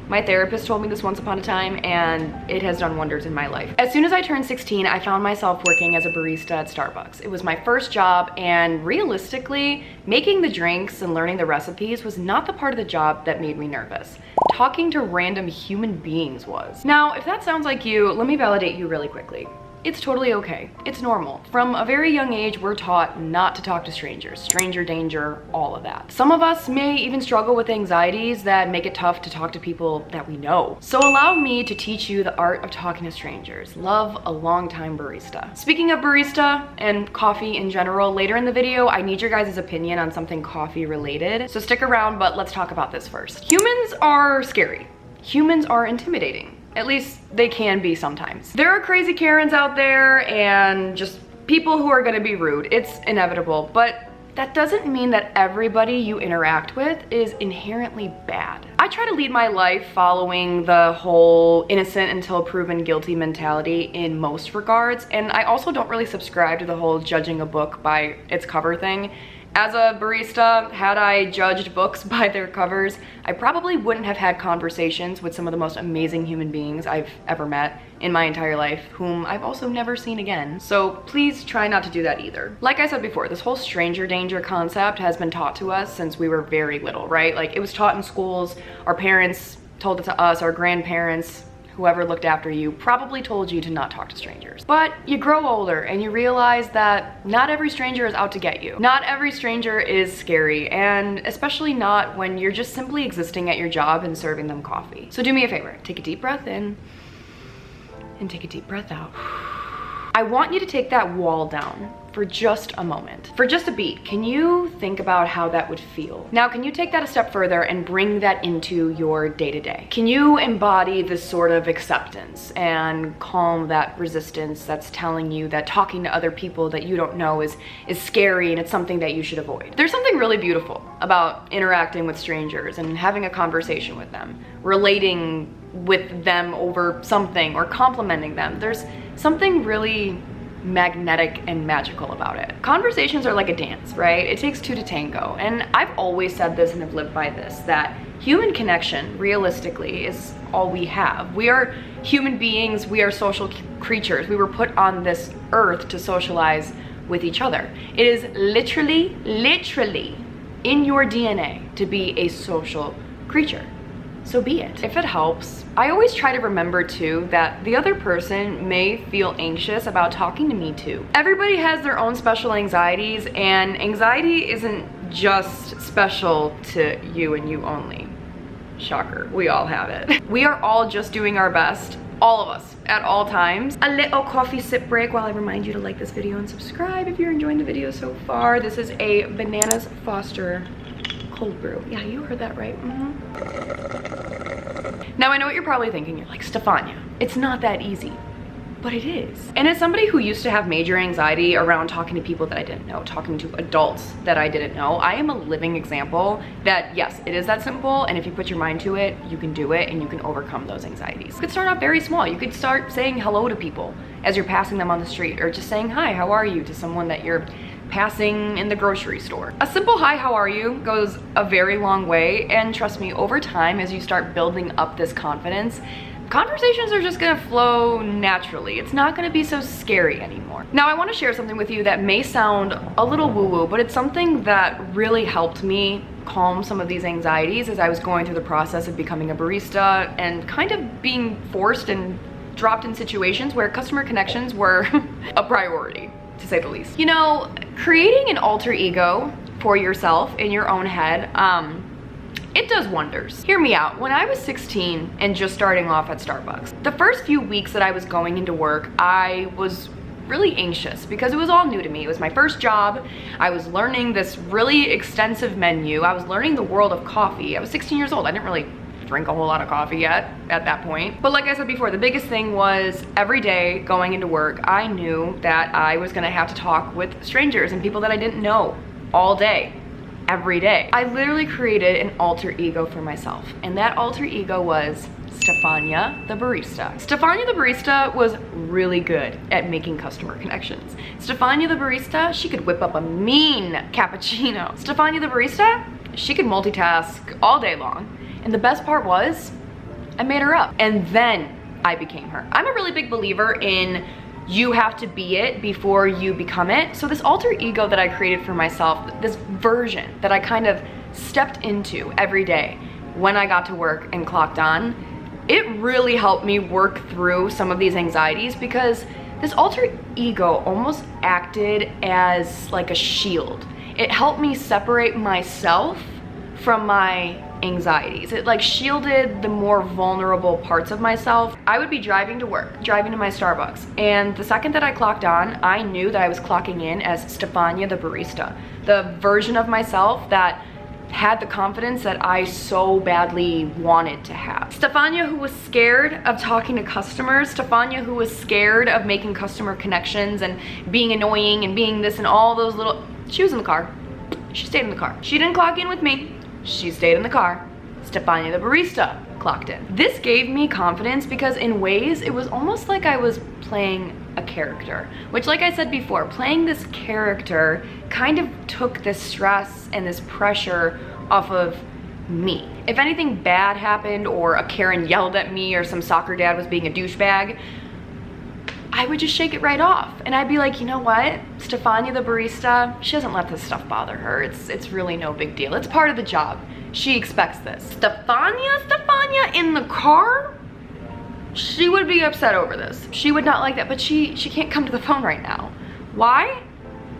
My therapist told me this once upon a time, and it has done wonders in my life. As soon as I turned 16, I found myself working as a barista at Starbucks. It was my first job, and realistically, making the drinks and learning the recipes was not the part of the job that made me nervous. Talking to random human beings was. Now, if that sounds like you, let me validate you really quickly. It's totally okay. It's normal. From a very young age, we're taught not to talk to strangers, stranger danger, all of that. Some of us may even struggle with anxieties that make it tough to talk to people that we know. So allow me to teach you the art of talking to strangers. Love, a longtime barista. Speaking of barista and coffee in general, later in the video, I need your guys' opinion on something coffee related. So stick around, but let's talk about this first. Humans are scary. Humans are intimidating. At least they can be sometimes. There are crazy Karens out there and just people who are gonna be rude. It's inevitable, but that doesn't mean that everybody you interact with is inherently bad. I try to lead my life following the whole innocent until proven guilty mentality in most regards, and I also don't really subscribe to the whole judging a book by its cover thing. As a barista, had I judged books by their covers, I probably wouldn't have had conversations with some of the most amazing human beings I've ever met in my entire life, whom I've also never seen again. So please try not to do that either. Like I said before, this whole stranger danger concept has been taught to us since we were very little, right? Like, it was taught in schools, our parents told it to us, our grandparents, whoever looked after you probably told you to not talk to strangers. But you grow older and you realize that not every stranger is out to get you. Not every stranger is scary, and especially not when you're just simply existing at your job and serving them coffee. So do me a favor, take a deep breath in and take a deep breath out. I want you to take that wall down for just a moment. For just a beat, can you think about how that would feel? Now, can you take that a step further and bring that into your day-to-day? Can you embody this sort of acceptance and calm that resistance that's telling you that talking to other people that you don't know is scary and it's something that you should avoid? There's something really beautiful about interacting with strangers and having a conversation with them, relating with them over something or complimenting them. There's something really magnetic and magical about it. Conversations are like a dance, right? It takes two to tango. And I've always said this and have lived by this, that human connection, realistically, is all we have. We are human beings, we are social creatures. We were put on this earth to socialize with each other. It is literally in your DNA to be a social creature. So be it. If it helps, I always try to remember too that the other person may feel anxious about talking to me too. Everybody has their own special anxieties, and anxiety isn't just special to you and you only. Shocker, we all have it. We are all just doing our best, all of us, at all times. A little coffee sip break while I remind you to like this video and subscribe if you're enjoying the video so far. This is a Bananas Foster cold brew. Yeah, you heard that right. Now, I know what you're probably thinking. You're like, Stefania, it's not that easy. But it is. And as somebody who used to have major anxiety around talking to people that I didn't know, talking to adults that I didn't know, I am a living example that yes, it is that simple, and if you put your mind to it, you can do it and you can overcome those anxieties. You could start off very small. You could start saying hello to people as you're passing them on the street, or just saying hi, how are you, to someone that you're passing in the grocery store. A simple hi, how are you goes a very long way, and trust me, over time, as you start building up this confidence, conversations are just gonna flow naturally. It's not gonna be so scary anymore. Now, I wanna share something with you that may sound a little woo-woo, but it's something that really helped me calm some of these anxieties as I was going through the process of becoming a barista and kind of being forced and dropped in situations where customer connections were a priority, to say the least. You know, creating an alter ego for yourself in your own head, it does wonders. Hear me out. When I was 16 and just starting off at Starbucks, the first few weeks that I was going into work, I was really anxious because it was all new to me. It was my first job. I was learning this really extensive menu. I was learning the world of coffee. I was 16 years old. I didn't really drink a whole lot of coffee yet at that point. But like I said before, the biggest thing was every day going into work, I knew that I was gonna have to talk with strangers and people that I didn't know all day, every day. I literally created an alter ego for myself, and that alter ego was Stefania the barista. Stefania the barista was really good at making customer connections. Stefania the barista, she could whip up a mean cappuccino. Stefania the barista, she could multitask all day long. And the best part was, I made her up. And then I became her. I'm a really big believer in you have to be it before you become it. So this alter ego that I created for myself, this version that I kind of stepped into every day when I got to work and clocked on, it really helped me work through some of these anxieties, because this alter ego almost acted as like a shield. It helped me separate myself from my anxieties. It like shielded the more vulnerable parts of myself. I would be driving to work, driving to my Starbucks, and the second that I clocked on, I knew that I was clocking in as Stefania the barista, the version of myself that had the confidence that I so badly wanted to have. Stefania who was scared of talking to customers, Stefania who was scared of making customer connections and being annoying and being this and all those little, she was in the car. She stayed in the car. She didn't clock in with me. She stayed in the car. Stefania the barista clocked in. This gave me confidence because in ways it was almost like I was playing a character, which, like I said before, playing this character kind of took this stress and this pressure off of me. If anything bad happened or a Karen yelled at me or some soccer dad was being a douchebag, I would just shake it right off. And I'd be like, you know what? Stefania the barista, she doesn't let this stuff bother her. It's really no big deal. It's part of the job. She expects this. Stefania in the car? She would be upset over this. She would not like that, but she can't come to the phone right now. Why?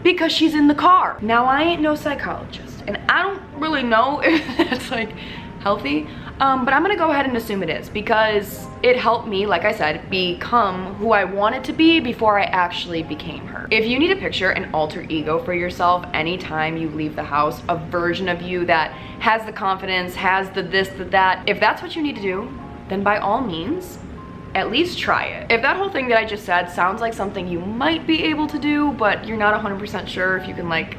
Because she's in the car. Now, I ain't no psychologist, and I don't really know if that's like healthy, but I'm gonna go ahead and assume it is, because it helped me, like I said, become who I wanted to be before I actually became her. If you need to picture an alter ego for yourself anytime you leave the house, a version of you that has the confidence, has the this, the that, if that's what you need to do, then by all means, at least try it. If that whole thing that I just said sounds like something you might be able to do, but you're not 100% sure if you can like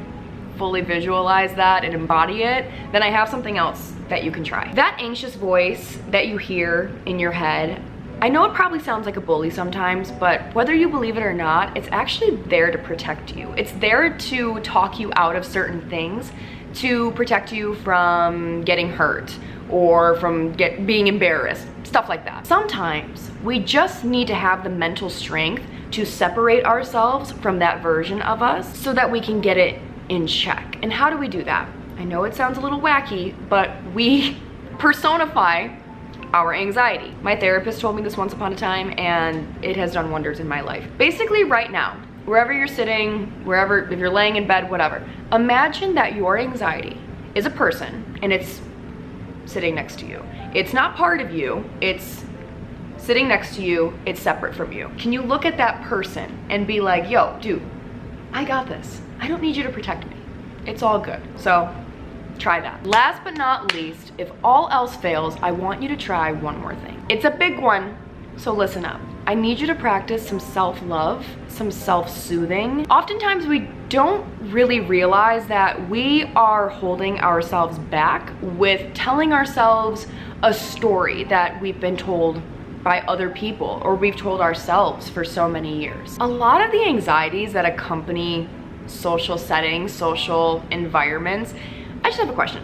fully visualize that and embody it, then I have something else that you can try. That anxious voice that you hear in your head, I know it probably sounds like a bully sometimes, but whether you believe it or not, it's actually there to protect you. It's there to talk you out of certain things, to protect you from getting hurt or from being embarrassed, stuff like that. Sometimes we just need to have the mental strength to separate ourselves from that version of us so that we can get it in check. And how do we do that? I know it sounds a little wacky, but we personify our anxiety. My therapist told me this once upon a time, and it has done wonders in my life. Basically, right now, wherever you're sitting, wherever, if you're laying in bed, whatever, imagine that your anxiety is a person and it's sitting next to you. It's not part of you, it's sitting next to you, it's separate from you. Can you look at that person and be like, yo, dude, I got this. I don't need you to protect me. It's all good. So try that. Last but not least, if all else fails, I want you to try one more thing. It's a big one, so listen up. I need you to practice some self-love, some self-soothing. Oftentimes we don't really realize that we are holding ourselves back with telling ourselves a story that we've been told by other people or we've told ourselves for so many years. A lot of the anxieties that accompany social settings, social environments, I just have a question.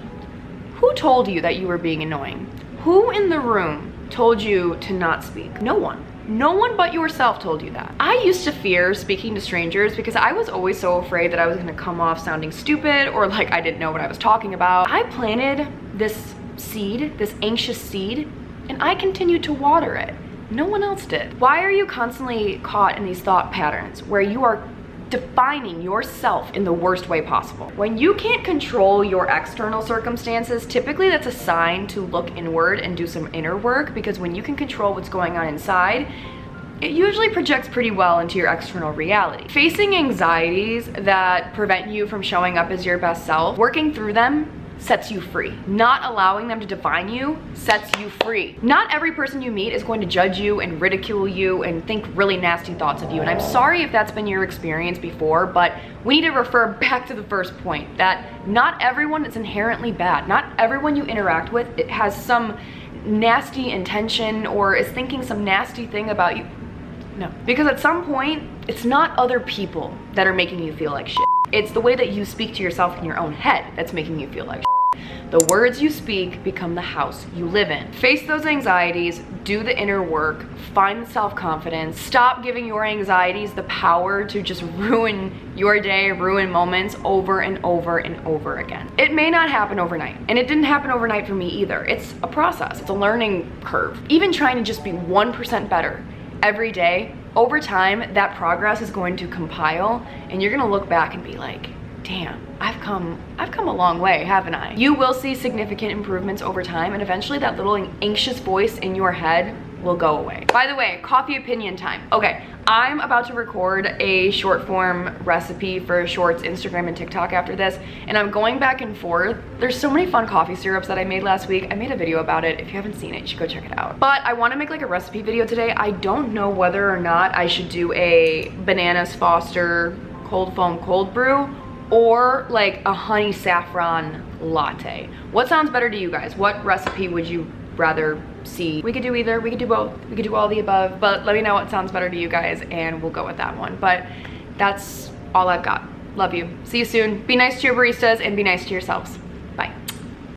Who told you that you were being annoying? Who in the room told you to not speak? No one. No one but yourself told you that. I used to fear speaking to strangers because I was always so afraid that I was gonna come off sounding stupid or like I didn't know what I was talking about. I planted this seed, this anxious seed, and I continued to water it. No one else did. Why are you constantly caught in these thought patterns where you are defining yourself in the worst way possible? When you can't control your external circumstances, typically that's a sign to look inward and do some inner work, because when you can control what's going on inside, it usually projects pretty well into your external reality. Facing anxieties that prevent you from showing up as your best self, working through them sets you free. Not allowing them to define you sets you free. Not every person you meet is going to judge you and ridicule you and think really nasty thoughts of you. And I'm sorry if that's been your experience before, but we need to refer back to the first point that not everyone is inherently bad. Not everyone you interact with it has some nasty intention or is thinking some nasty thing about you. No, because at some point, it's not other people that are making you feel like shit. It's the way that you speak to yourself in your own head that's making you feel like shit. The words you speak become the house you live in. Face those anxieties, do the inner work, find self-confidence, stop giving your anxieties the power to just ruin your day, ruin moments over and over and over again. It may not happen overnight, and it didn't happen overnight for me either. It's a process, it's a learning curve. Even trying to just be 1% better every day, over time, that progress is going to compile, and you're gonna look back and be like, damn, I've come a long way, haven't I? You will see significant improvements over time, and eventually that little anxious voice in your head will go away. By the way, coffee opinion time. Okay, I'm about to record a short form recipe for Shorts, Instagram, and TikTok after this, and I'm going back and forth. There's so many fun coffee syrups that I made last week. I made a video about it. If you haven't seen it, you should go check it out. But I wanna make like a recipe video today. I don't know whether or not I should do a Bananas Foster cold foam cold brew or like a honey saffron latte. What sounds better to you guys? What recipe would you rather see? We could do either, we could do both, we could do all the above, but let me know what sounds better to you guys and we'll go with that one. But that's all I've got. Love you. See you soon. Be nice to your baristas and be nice to yourselves.